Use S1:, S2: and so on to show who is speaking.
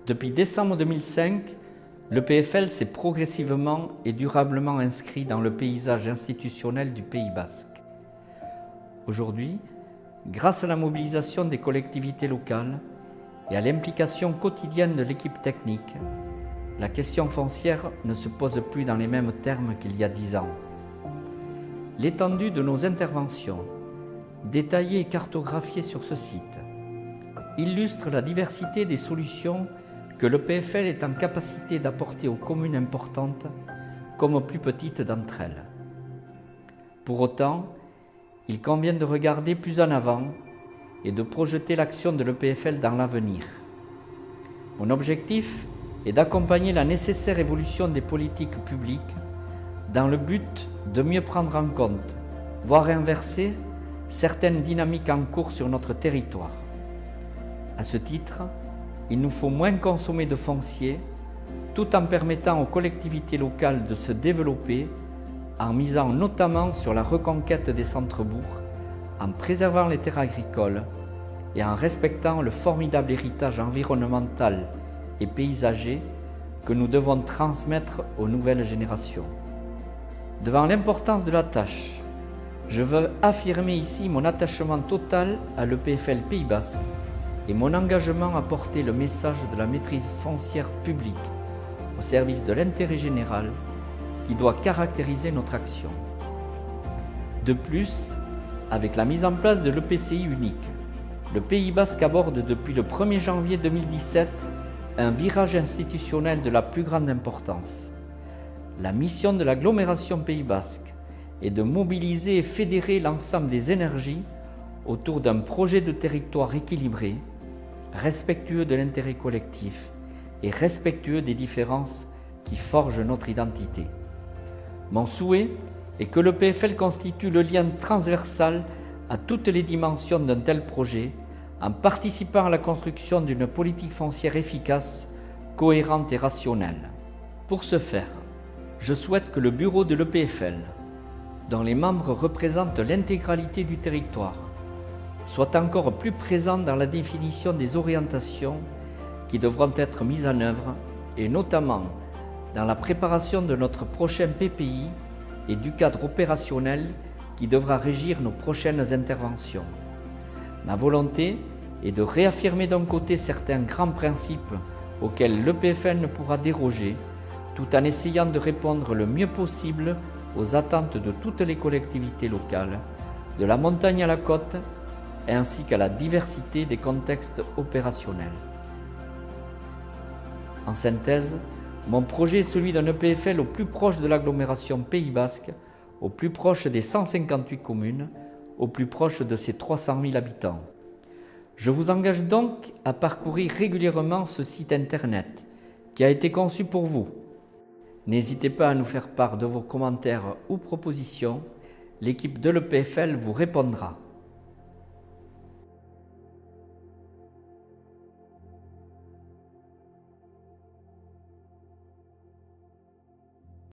S1: Depuis décembre 2005, l'EPFL s'est progressivement et durablement inscrit dans le paysage institutionnel du Pays basque. Aujourd'hui, grâce à la mobilisation des collectivités locales et à l'implication quotidienne de l'équipe technique, la question foncière ne se pose plus dans les mêmes termes qu'il y a 10 ans. L'étendue de nos interventions, détaillées et cartographiées sur ce site, illustre la diversité des solutions que l'EPFL est en capacité d'apporter aux communes importantes comme aux plus petites d'entre elles. Pour autant, il convient de regarder plus en avant et de projeter l'action de l'EPFL dans l'avenir. Mon objectif est d'accompagner la nécessaire évolution des politiques publiques dans le but de mieux prendre en compte, voire inverser, certaines dynamiques en cours sur notre territoire. À ce titre, il nous faut moins consommer de foncier, tout en permettant aux collectivités locales de se développer, en misant notamment sur la reconquête des centres-bourgs, en préservant les terres agricoles et en respectant le formidable héritage environnemental et paysager que nous devons transmettre aux nouvelles générations. Devant l'importance de la tâche, je veux affirmer ici mon attachement total à l'EPFL Pays basque et mon engagement à porter le message de la maîtrise foncière publique au service de l'intérêt général qui doit caractériser notre action. De plus, avec la mise en place de l'EPCI unique, le Pays basque aborde depuis le 1er janvier 2017 un virage institutionnel de la plus grande importance. La mission de l'agglomération Pays basque est de mobiliser et fédérer l'ensemble des énergies autour d'un projet de territoire équilibré, respectueux de l'intérêt collectif et respectueux des différences qui forgent notre identité. Mon souhait est que l'EPFL constitue le lien transversal à toutes les dimensions d'un tel projet, en participant à la construction d'une politique foncière efficace, cohérente et rationnelle. Pour ce faire, je souhaite que le bureau de l'EPFL, dont les membres représentent l'intégralité du territoire, soit encore plus présent dans la définition des orientations qui devront être mises en œuvre, et notamment dans la préparation de notre prochain PPI et du cadre opérationnel qui devra régir nos prochaines interventions. Ma volonté est de réaffirmer d'un côté certains grands principes auxquels l'EPFL ne pourra déroger, tout en essayant de répondre le mieux possible aux attentes de toutes les collectivités locales, de la montagne à la côte, ainsi qu'à la diversité des contextes opérationnels. En synthèse, mon projet est celui d'un EPFL au plus proche de l'agglomération Pays basque, au plus proche des 158 communes, au plus proche de ses 300 000 habitants. Je vous engage donc à parcourir régulièrement ce site internet qui a été conçu pour vous. N'hésitez pas à nous faire part de vos commentaires ou propositions, l'équipe de l'EPFL vous répondra.